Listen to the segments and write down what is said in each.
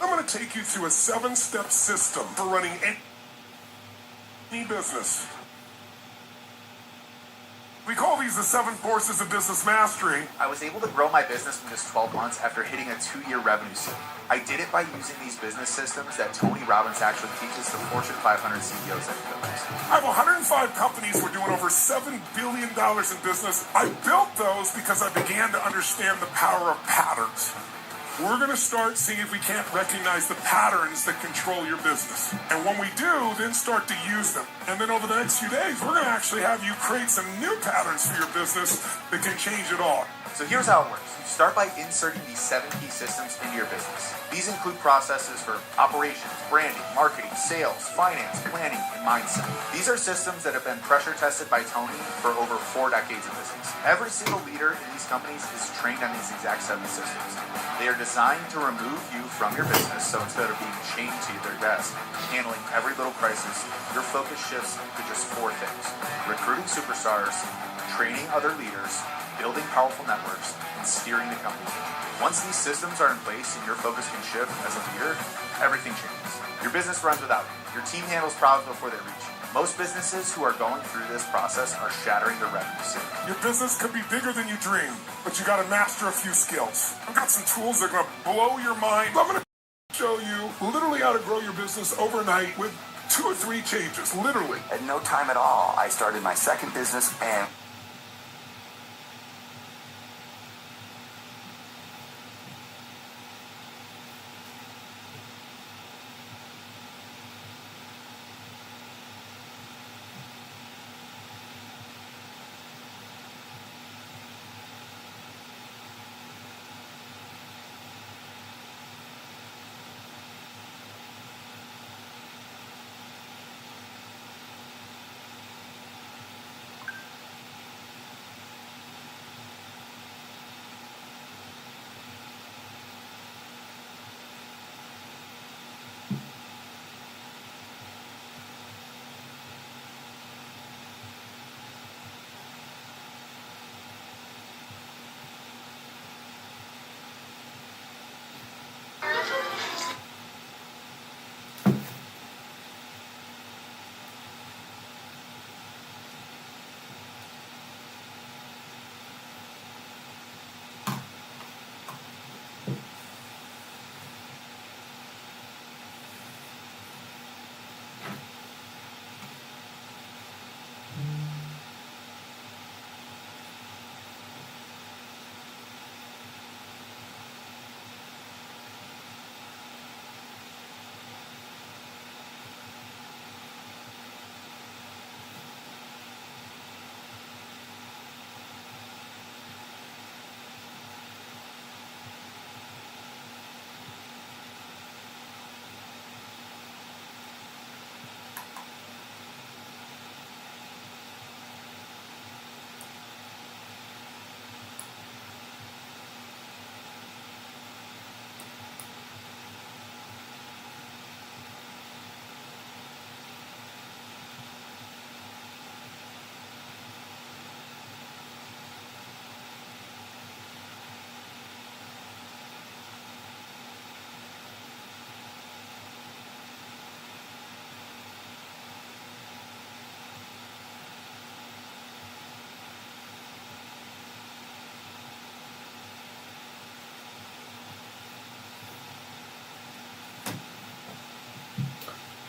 I'm going to take you through a 7-step system for running any business. We call these the 7 forces of business mastery. I was able to grow my business in just 12 months after hitting a 2-year revenue ceiling. I did it by using these business systems that Tony Robbins actually teaches the Fortune 500 CEOs that he builds. I have 105 companies. We're doing over $7 billion in business. I built those because I began to understand the power of patterns. We're going to start seeing if we can't recognize the patterns that control your business. And when we do, then start to use them. And then over the next few days, we're going to actually have you create some new patterns for your business that can change it all. So here's how it works. You start by inserting these 7 key systems into your business. These include processes for operations, branding, marketing, sales, finance, planning, and mindset. These are systems that have been pressure tested by Tony for over 4 decades of business. Every single leader in these companies is trained on these exact 7 systems. They are designed to remove you from your business, so instead of being chained to their desk, handling every little crisis, your focus shifts to just 4 things: recruiting superstars, training other leaders, building powerful networks, and steering the company. Once these systems are in place and your focus can shift as a leader, everything changes. Your business runs without you. Your team handles problems before they reach you. Most businesses who are going through this process are shattering their revenue ceiling. Your business could be bigger than you dream, but you got to master a few skills. I've got some tools that are going to blow your mind. I'm going to show you literally how to grow your business overnight with 2 or 3 changes, literally. At no time at all, I started my second business and...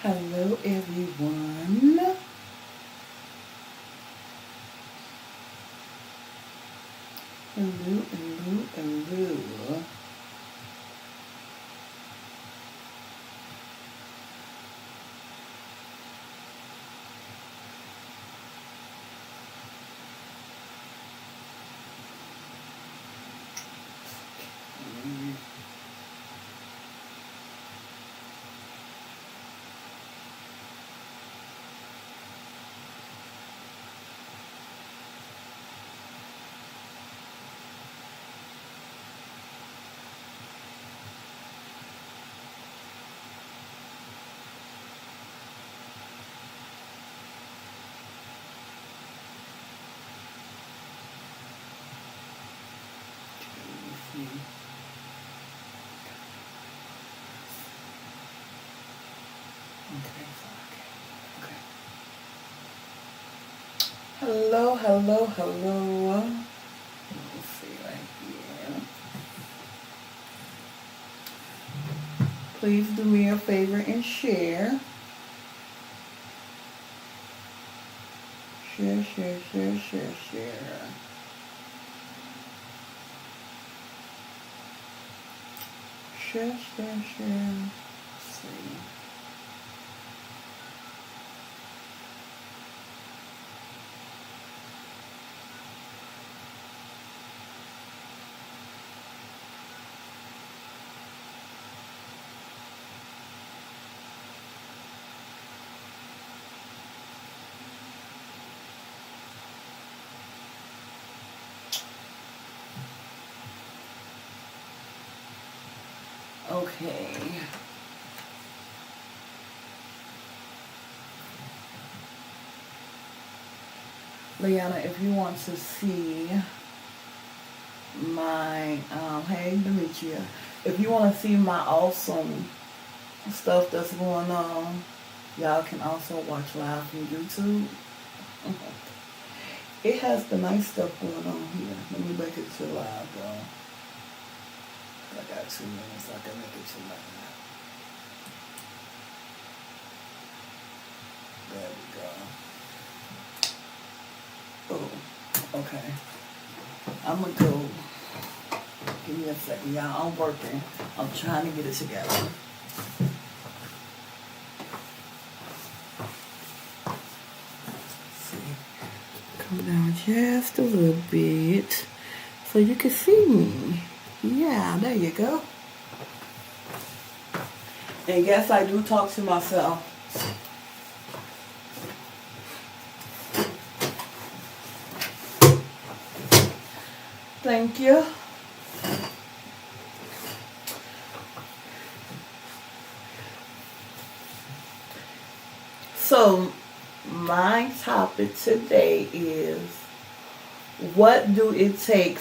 Hello, everyone. Hello. Okay. Hello. Let me see right here. Please do me a favor and share. Share. Share. Let's see. Okay. Liana, if you want to see my, hey Demetria, if you want to see my awesome stuff that's going on, y'all can also watch live from YouTube. It has the nice stuff going on here. Let me make it to live though. I got 2 minutes, I can make it to live. There we go. Oh, okay. I'm gonna go. Give me a second, y'all. I'm working. I'm trying to get it together. See. Come down just a little bit so you can see me. Yeah, there you go. And yes, I do talk to myself. Thank you. So, my topic today is, what do it take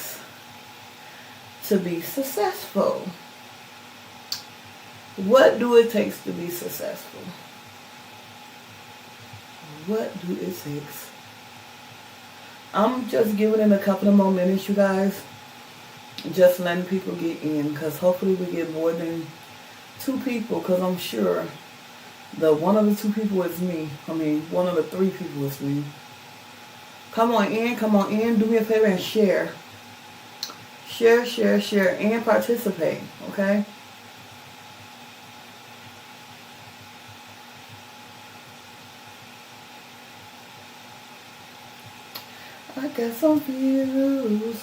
to be successful? What do it take to be successful? What do it take? I'm just giving it a couple of more minutes, you guys. Just letting people get in, because hopefully we get more than 2 people, because I'm sure one of the 2 people is me. One of the 3 people is me. Come on in. Do me a favor and share. Share, and participate, okay? I got some views.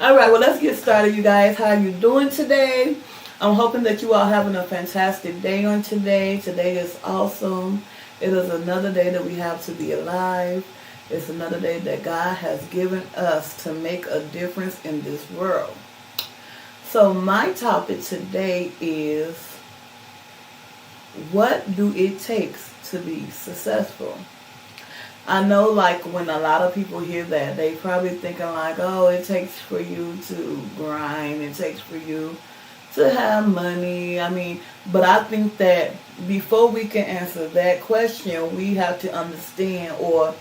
Alright, well, let's get started, you guys. How are you doing today? I'm hoping that you all having a fantastic day on today. Today is awesome. It is another day that we have to be alive. It's another day that God has given us to make a difference in this world. So my topic today is, what do it take to be successful? I know, like, when a lot of people hear that, they probably thinking like, oh, it takes for you to grind, it takes for you to have money. But I think that before we can answer that question, we have to understand, or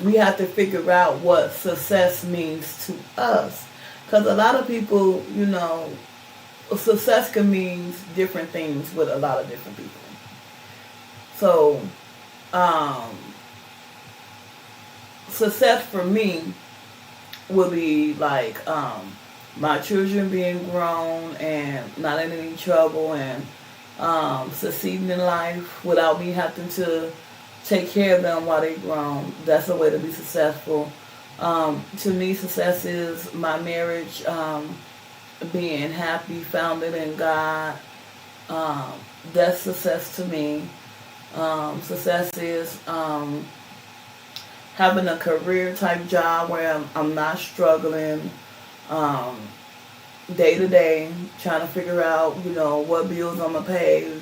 we have to figure out what success means to us. Because a lot of people, success can mean different things with a lot of different people. So, success for me would be like my children being grown and not in any trouble and succeeding in life without me having to take care of them while they're grown. That's a way to be successful. To me, success is my marriage being happy, founded in God. That's success to me. Success is having a career type job where I'm not struggling day to day, trying to figure out, what bills I'm going to pay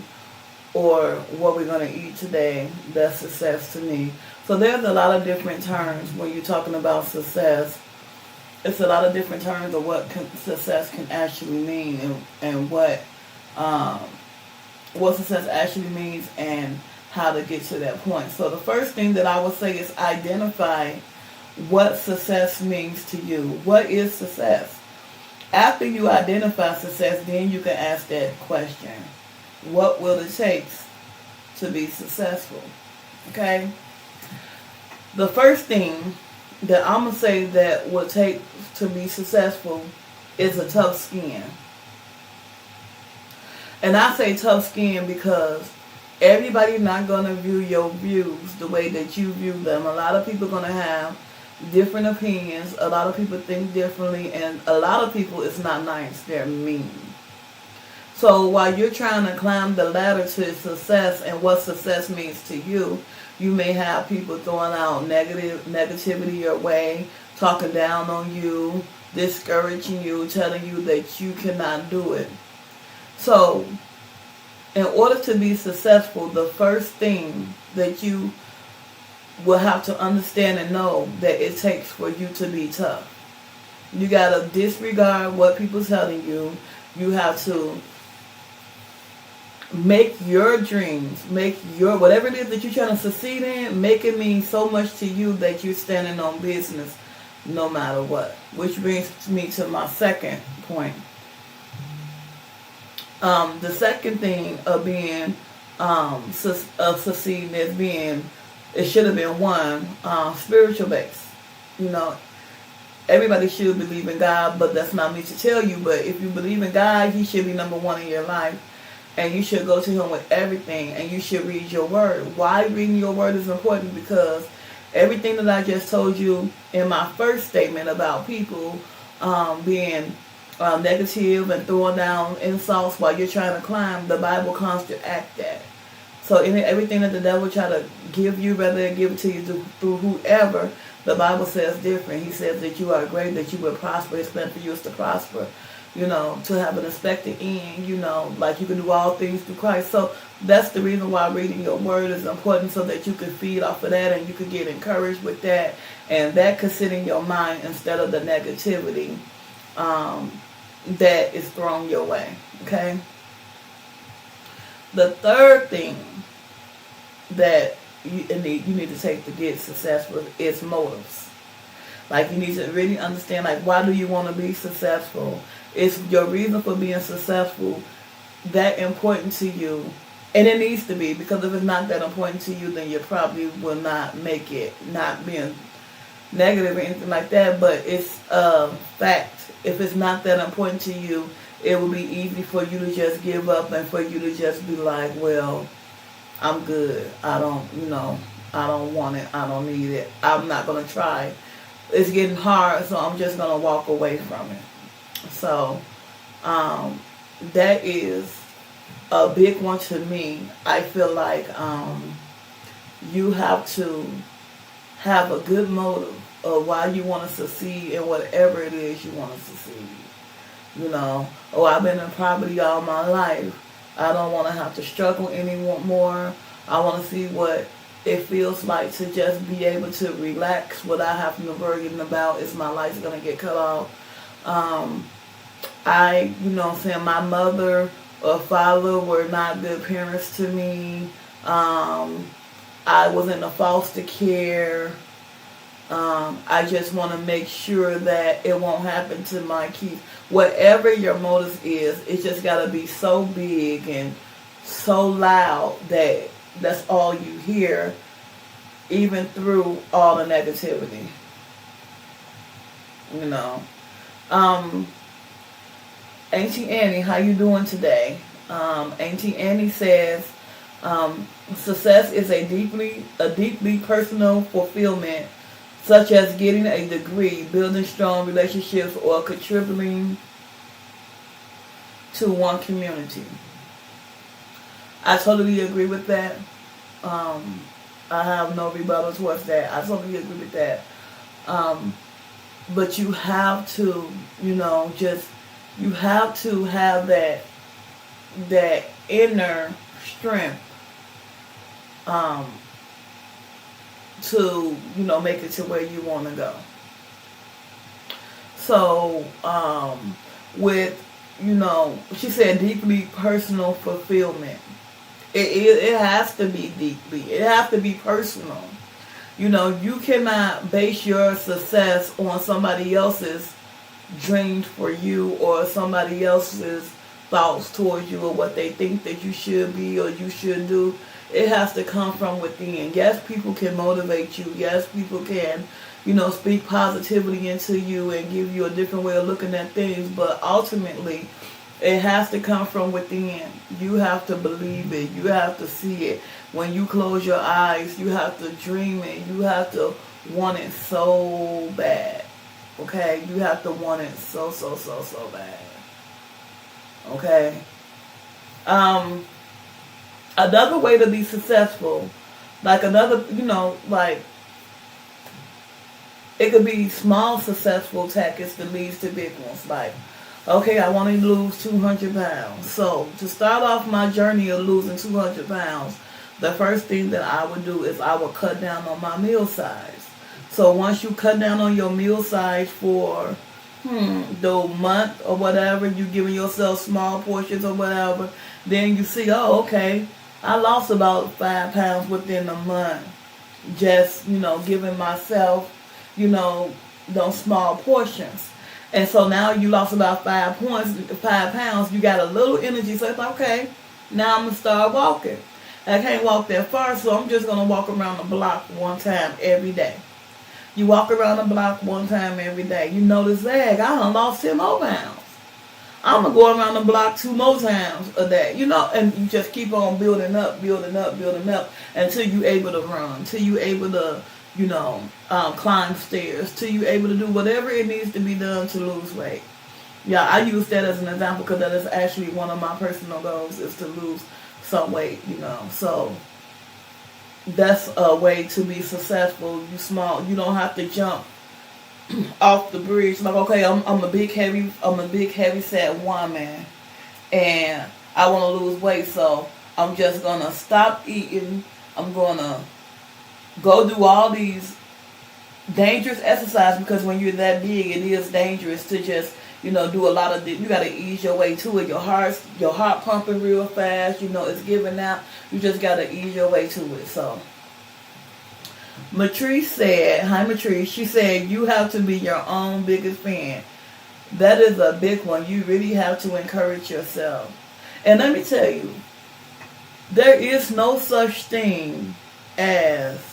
or what we're going to eat today. That's success to me. So there's a lot of different terms when you're talking about success. It's a lot of different terms of what success can actually mean and what success actually means and how to get to that point. So the first thing that I would say is identify what success means to you. What is success? After you identify success, then you can ask that question. What will it take to be successful? Okay? The first thing that I'm going to say that will take to be successful is a tough skin. And I say tough skin because everybody's not going to view your views the way that you view them. A lot of people are going to have different opinions. A lot of people think differently. And a lot of people, it's not nice. They're mean. So while you're trying to climb the ladder to success and what success means to you, you may have people throwing out negativity your way, talking down on you, discouraging you, telling you that you cannot do it. So, in order to be successful, the first thing that you will have to understand and know that it takes for you to be tough. You got to disregard what people telling you. You have to make your dreams, make your, whatever it is that you're trying to succeed in, make it mean so much to you that you're standing on business no matter what. Which brings me to my second point. The second thing of being of succeeding is being, it should have been one, spiritual base. Everybody should believe in God, but that's not me to tell you. But if you believe in God, He should be number one in your life. And you should go to Him with everything. And you should read your word. Why reading your word is important? Because everything that I just told you in my first statement about people being negative and throwing down insults while you're trying to climb, the Bible comes to act that. So everything that the devil try to give you, whether give it to you through whoever, the Bible says different. He says that you are great, that you will prosper. His plan for you is to prosper, to have an expected end, like you can do all things through Christ. So that's the reason why reading your word is important, so that you can feed off of that and you can get encouraged with that. And that could sit in your mind instead of the negativity that is thrown your way. Okay? The third thing that you need to take to get successful is motives. Like, you need to really understand, like, why do you want to be successful? Is your reason for being successful that important to you? And it needs to be, because if it's not that important to you, then you probably will not make it, not being negative or anything like that. But it's a fact. If it's not that important to you, it will be easy for you to just give up and for you to just be like, well, I'm good. I don't want it. I don't need it. I'm not going to try. It's getting hard, so I'm just going to walk away from it. So, that is a big one to me. I feel like you have to have a good motive of why you want to succeed in whatever it is you want to succeed. I've been in poverty all my life. I don't want to have to struggle anymore. I want to see what it feels like to just be able to relax without having to worry about is my life's going to get cut off. My mother or father were not good parents to me. I was in a foster care. I just want to make sure that it won't happen to my kids. Whatever your motive is, it just got to be so big and so loud that that's all you hear, even through all the negativity. You know. Auntie Annie, how you doing today? Auntie Annie says, success is a deeply personal fulfillment, such as getting a degree, building strong relationships, or contributing to one community. I totally agree with that. I have no rebuttal towards that. I totally agree with that. But you have to, you have to have that inner strength to, make it to where you want to go. So, with, she said deeply personal fulfillment. It has to be deeply. It has to be personal. You cannot base your success on somebody else's dreams for you or somebody else's thoughts towards you or what they think that you should be or you should do. It has to come from within. Yes, people can motivate you. Yes, people can, speak positivity into you and give you a different way of looking at things. But ultimately, it has to come from within. You have to believe it. You have to see it. When you close your eyes, you have to dream it. You have to want it so bad. Okay? You have to want it so bad. Okay? Another way to be successful, it could be small successful tactics that leads to big ones. Like, okay, I want to lose 200 pounds. So, to start off my journey of losing 200 pounds, the first thing that I would do is I would cut down on my meal size. So, once you cut down on your meal size for the month or whatever, you giving yourself small portions or whatever, then you see, oh, okay, I lost about 5 pounds within a month. Just, giving myself, those small portions. And so now you lost about 5 pounds. You got a little energy. So it's like, okay, now I'm going to start walking. I can't walk that far, so I'm just going to walk around the block one time every day. You walk around the block one time every day. You notice, I done lost 10 more pounds. I'm going to go around the block 2 more times a day. And you just keep on building up until you're able to run, until you're able to climb stairs, till you're able to do whatever it needs to be done to lose weight. Yeah, I use that as an example because that is actually one of my personal goals is to lose some weight, So that's a way to be successful. You don't have to jump off the bridge. Like, okay, I'm a big heavy set woman and I want to lose weight, so I'm just gonna stop eating. I'm gonna go do all these dangerous exercise because when you're that big, it is dangerous to just, do a lot of, you got to ease your way to it. Your heart pumping real fast, it's giving out. You just got to ease your way to it. So, Matrice said, hi Matrice, she said, you have to be your own biggest fan. That is a big one. You really have to encourage yourself. And let me tell you, there is no such thing as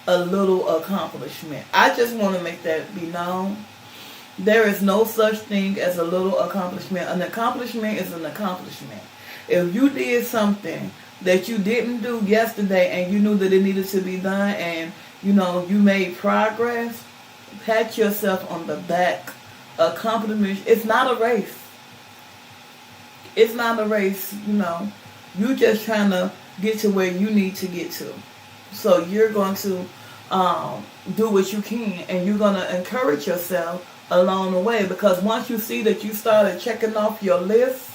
a little accomplishment. I just want to make that be known. There is no such thing as a little accomplishment. An accomplishment is an accomplishment. If you did something that you didn't do yesterday and you knew that it needed to be done and, you made progress, pat yourself on the back. Accomplishment. It's not a race. It's not a race, You just trying to get to where you need to get to. So you're going to do what you can, and you're going to encourage yourself along the way, because once you see that you started checking off your list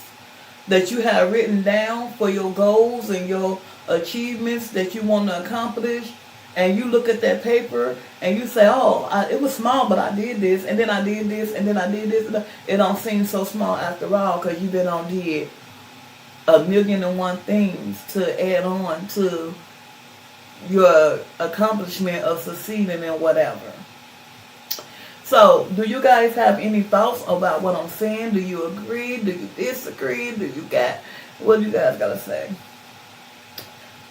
that you have written down for your goals and your achievements that you want to accomplish, and you look at that paper and you say, it was small, but I did this, and then I did this, and then I did this. It don't seem so small after all because you've been on did 1,000,001 things to add on to your accomplishment of succeeding in whatever. So, do you guys have any thoughts about what I'm saying? Do you agree? Do you disagree? What do you guys got to say?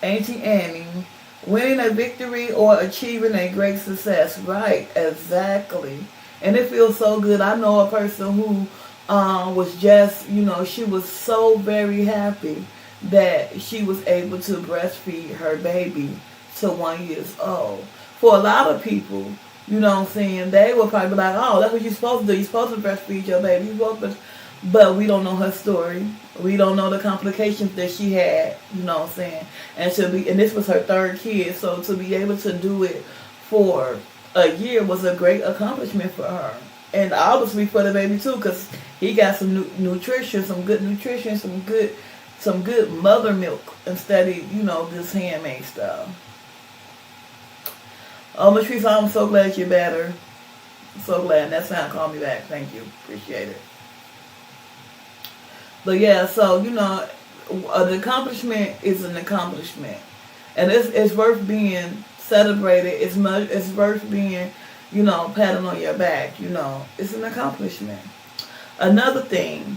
Auntie Annie, winning a victory or achieving a great success. Right, exactly. And it feels so good. I know a person who was just, she was so very happy that she was able to breastfeed her baby to 1 year old. For a lot of people, you know what I'm saying, they will probably be like, oh, that's what you're supposed to do. You're supposed to breastfeed your baby. But we don't know her story. We don't know the complications that she had, you know what I'm saying. And this was her third kid, so to be able to do it for a year was a great accomplishment for her. And obviously for the baby too, because he got some nutrition, some good nutrition, some good mother milk instead of, this handmade stuff. Oh, Matrice, I'm so glad you're better. So glad. That's how call me back. Thank you. Appreciate it. But yeah, so, an accomplishment is an accomplishment. And it's worth being celebrated. It's worth being, patting on your back. It's an accomplishment. Another thing,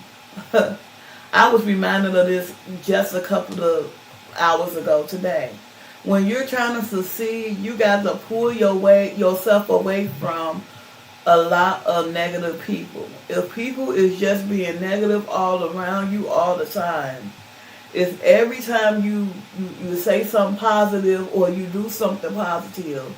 I was reminded of this just a couple of hours ago today. When you're trying to succeed, you got to pull yourself away from a lot of negative people. If people is just being negative all around you all the time, if every time you say something positive or you do something positive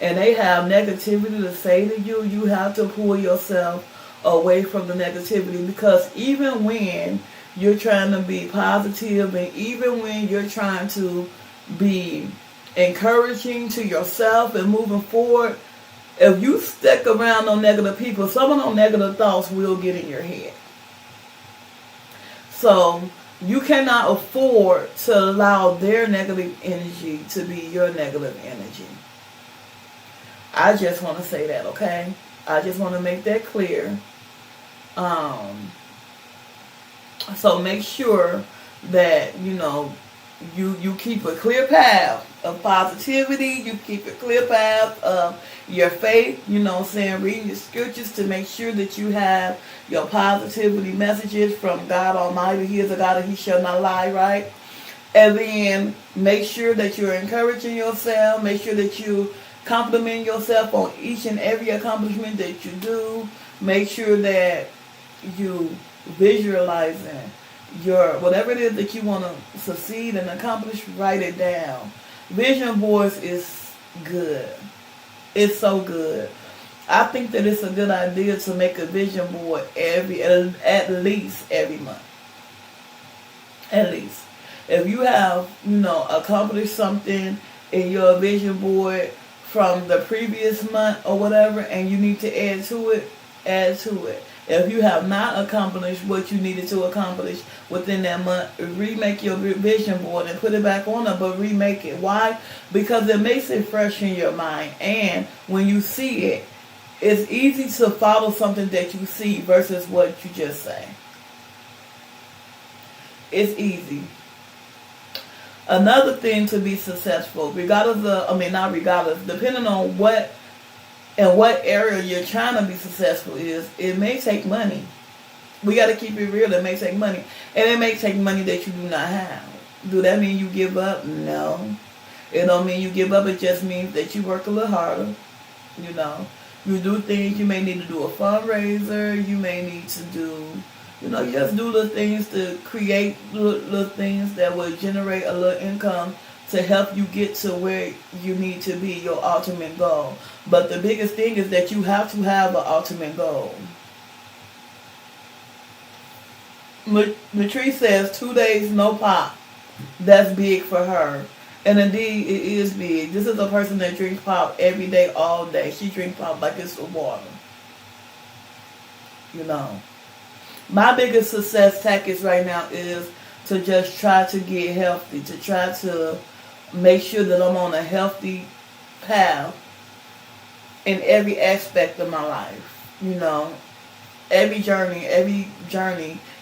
and they have negativity to say to you, you have to pull yourself away from the negativity, because even when you're trying to be positive and even when you're trying to be encouraging to yourself and moving forward, if you stick around on negative people, some of those negative thoughts will get in your head. So you cannot afford to allow their negative energy to be your negative energy. I just want to say that, okay? I just want to make that clear. So make sure that, you keep a clear path of positivity. You keep a clear path of your faith, reading your scriptures to make sure that you have your positivity messages from God Almighty. He is a God and He shall not lie, right? And then make sure that you're encouraging yourself. Make sure that you compliment yourself on each and every accomplishment that you do. Make sure that you visualizing whatever it is that you want to succeed and accomplish, write it down. Vision boards is good. It's so good. I think that it's a good idea to make a vision board at least every month. At least. If you have, accomplished something in your vision board from the previous month or whatever, and you need to add to it, add to it. If you have not accomplished what you needed to accomplish within that month, remake your vision board and put it back on it, but remake it. Why? Because it makes it fresh in your mind. And when you see it, it's easy to follow something that you see versus what you just say. It's easy. Another thing to be successful, depending on what area you're trying to be successful is, it may take money. We got to keep it real. It may take money. And it may take money that you do not have. Do that mean you give up? No. It don't mean you give up. It just means that you work a little harder. You do things. You may need to do a fundraiser. You may need to do, just do little things to create little things that will generate a little income to help you get to where you need to be, your ultimate goal. But the biggest thing is that you have to have an ultimate goal. Matrice says 2 days no pop. That's big for her. And indeed, it is big. This is a person that drinks pop every day, all day. She drinks pop like it's water. My biggest success tactics right now is to just try to get healthy, to try to make sure that I'm on a healthy path in every aspect of my life. Every journey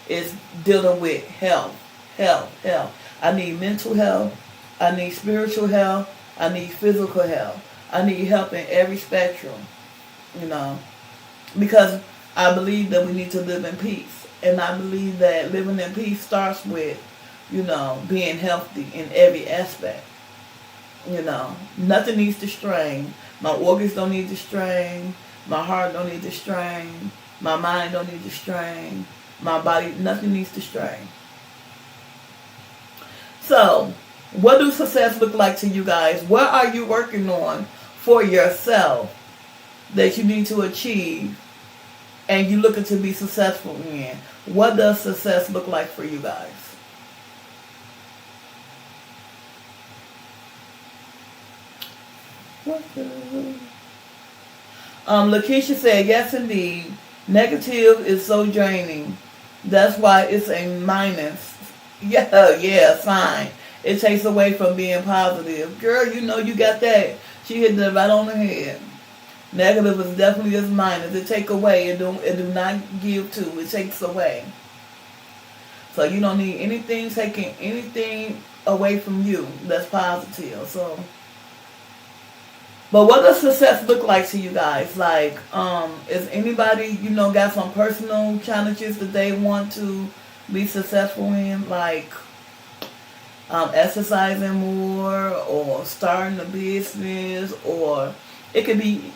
is dealing with health. I need mental health. I need spiritual health. I need physical health. I need help in every spectrum, you know, because I believe that we need to live in peace. And I believe that living in peace starts with, you know, being healthy in every aspect. You know, nothing needs to strain. My organs don't need to strain. My heart don't need to strain. My mind don't need to strain. My body, nothing needs to strain. So, what do success look like to you guys? What are you working on for yourself that you need to achieve and you looking to be successful in? What does success look like for you guys? Lakeisha said, yes indeed. Negative is so draining. That's why it's a minus. Yeah, fine. It takes away from being positive. Girl, you know you got that. She hit that right on the head. Negative is definitely a minus. It take away. It do not give to. It takes away. So you don't need anything taking anything away from you that's positive. So, but what does success look like to you guys? Like, is anybody, you know, got some personal challenges that they want to be successful in? Like, exercising more or starting a business, or it could be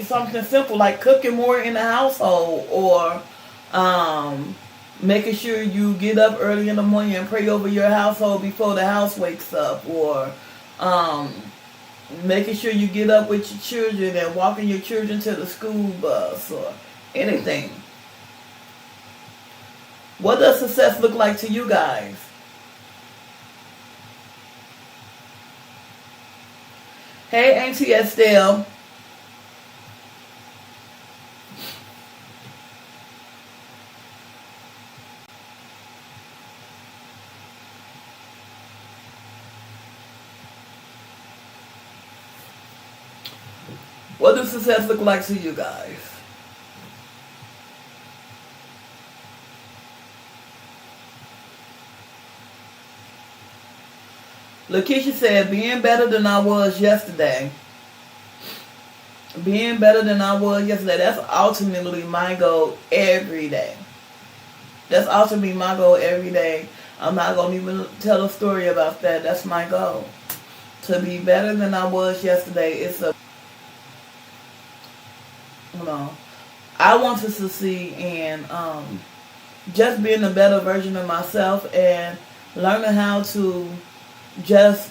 something simple like cooking more in the household, or making sure you get up early in the morning and pray over your household before the house wakes up, or making sure you get up with your children and walking your children to the school bus, or anything. What does success look like to you guys? Hey, Auntie Estelle. What does success look like to you guys? Lakeisha said, being better than I was yesterday. Being better than I was yesterday. That's ultimately my goal every day. That's ultimately my goal every day. I'm not going to even tell a story about that. That's my goal. To be better than I was yesterday. It's a, you know, I want to succeed in just being a better version of myself and learning how to just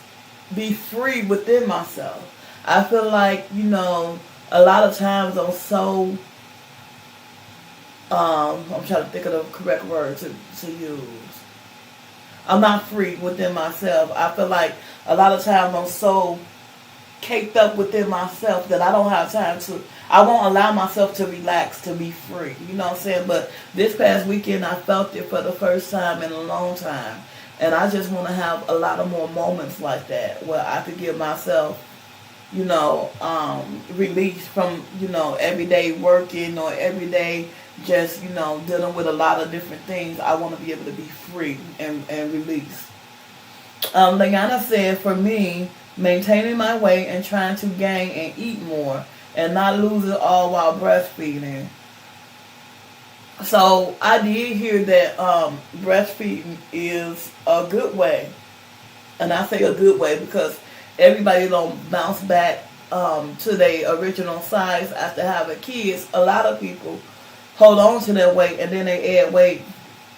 be free within myself. I feel like, you know, a lot of times I'm so, I'm trying to think of the correct word to use. I'm not free within myself. I feel like a lot of times I'm so caked up within myself that I don't have time to, I won't allow myself to relax, to be free. You know what I'm saying? But this past weekend I felt it for the first time in a long time. And I just want to have a lot of more moments like that where I could give myself, you know, release from, you know, everyday working or everyday just, you know, dealing with a lot of different things. I want to be able to be free and release. Leanna said, for me, maintaining my weight and trying to gain and eat more and not lose it all while breastfeeding. So I did hear that breastfeeding is a good way, and I say a good way because everybody don't bounce back to their original size after having kids. A lot of people hold on to their weight and then they add weight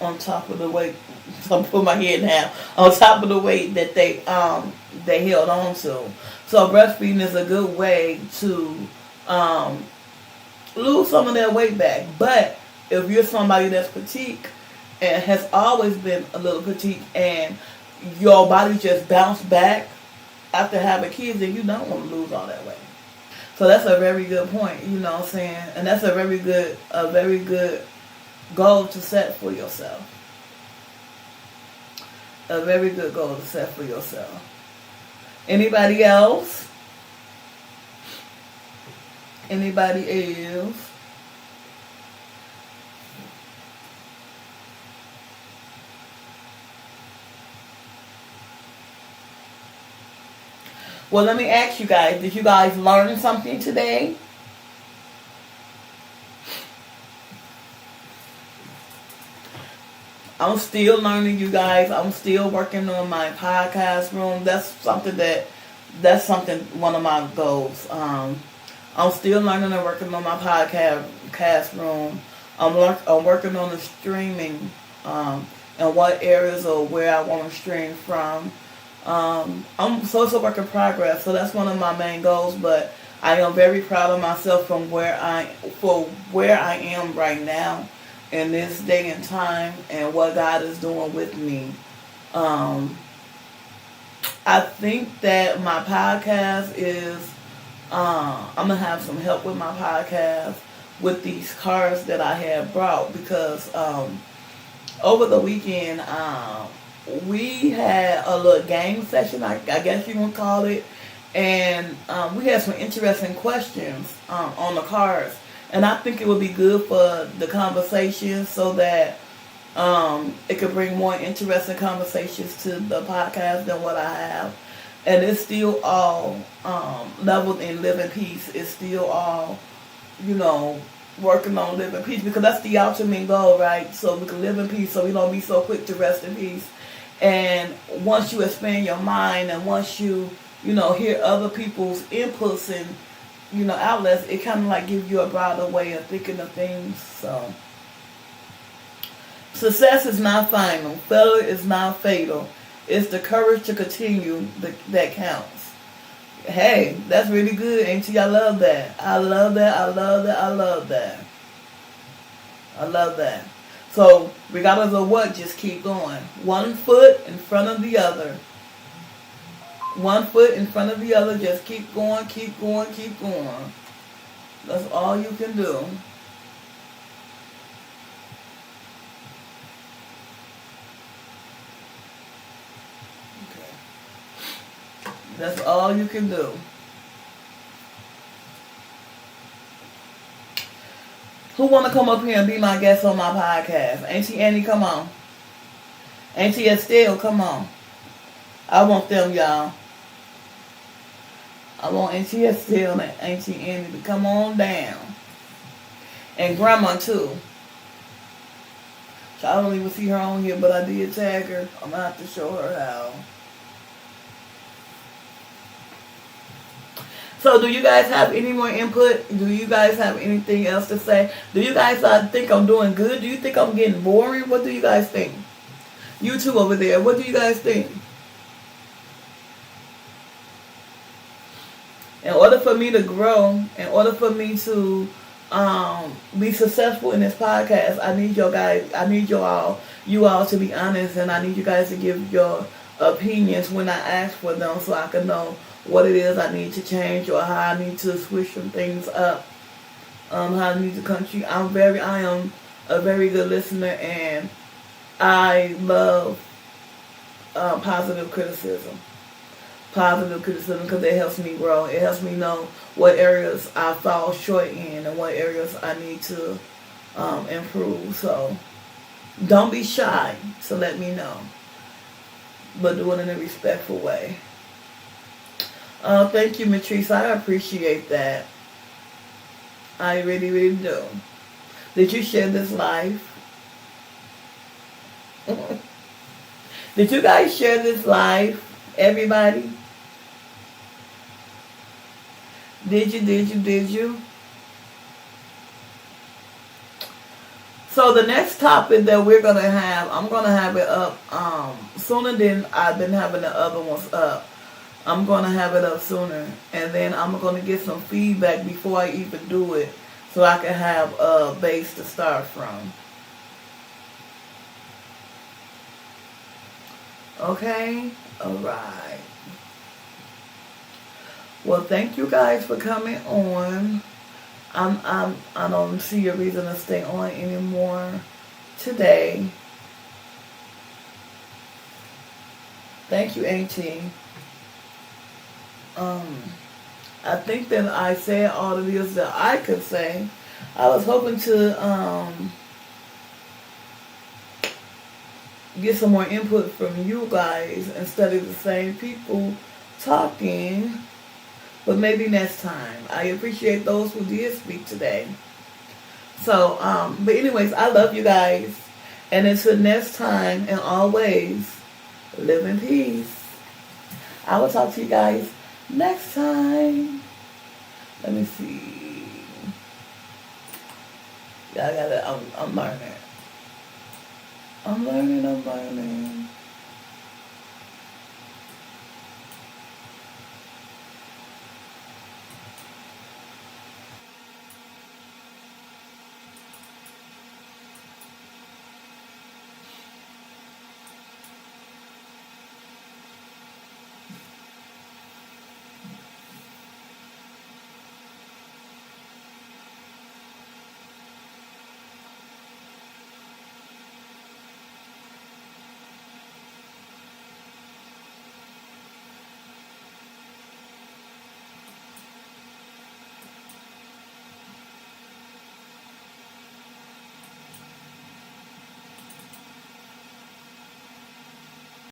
on top of the weight. So I'm putting my head down on top of the weight that they held on to. So breastfeeding is a good way to lose some of their weight back, but if you're somebody that's petite and has always been a little petite and your body just bounced back after having kids, then you don't want to lose all that weight. So that's a very good point, you know what I'm saying? And that's a very good goal to set for yourself. A very good goal to set for yourself. Anybody else? Anybody else? Well, let me ask you guys, did you guys learn something today? I'm still learning, you guys. I'm still working on my podcast room. That's something, one of my goals. I'm still learning and working on my podcast room. I'm working on the streaming, and what areas or where I want to stream from. It's a work in progress. So that's one of my main goals. But I am very proud of myself for where I am right now in this day and time, and what God is doing with me. I think that my podcast is, I'm going to have some help with my podcast with these cars that I have brought, because over the weekend, we had a little game session, I guess you would call it, and we had some interesting questions on the cars. And I think it would be good for the conversation, so that it could bring more interesting conversations to the podcast than what I have. And it's still all leveled in living peace. It's still all, working on living peace, because that's the ultimate goal, right? So we can live in peace, so we don't be so quick to rest in peace. And once you expand your mind, and once you, hear other people's inputs and outlets, it kind of like gives you a broader way of thinking of things. So, success is not final. Failure is not fatal. It's the courage to continue that counts. Hey, that's really good, ain't you? I love that. I love that. I love that. I love that. I love that. So, regardless of what, just keep going. 1 foot in front of the other. 1 foot in front of the other. Just keep going, keep going, keep going. That's all you can do. Okay. That's all you can do. Who want to come up here and be my guest on my podcast? Auntie Annie, come on. Auntie Estelle, come on. I want them, y'all. I want Auntie Estelle and Auntie Annie to come on down. And Grandma, too. So I don't even see her on here, but I did tag her. I'm going to have to show her how. So do you guys have any more input? Do you guys have anything else to say? Do you guys think I'm doing good? Do you think I'm getting boring? What do you guys think? You two over there, what do you guys think? In order for me to grow, in order for me to be successful in this podcast, I need you all to be honest, and I need you guys to give your opinions when I ask for them, so I can know what it is I need to change, or how I need to switch some things up. How I need to country. I am a very good listener, and I love positive criticism. Positive criticism, because it helps me grow. It helps me know what areas I fall short in and what areas I need to improve. So don't be shy to let me know, but do it in a respectful way. Thank you, Matrice. I appreciate that. I really, really do. Did you share this live? Did you guys share this live? Everybody? Did you? So the next topic that we're going to have, I'm going to have it up sooner than I've been having the other ones up. I'm going to have it up sooner. And then I'm going to get some feedback before I even do it, so I can have a base to start from. Okay? Alright. Well, thank you guys for coming on. I don't see a reason to stay on anymore today. Thank you, Auntie. I think that I said all of this that I could say. I was hoping to get some more input from you guys instead of the same people talking, but maybe next time. I appreciate those who did speak today. So, but anyways, I love you guys. And until next time, and always, live in peace. I will talk to you guys next time. Let me see. Yeah, I'm learning. I'm learning.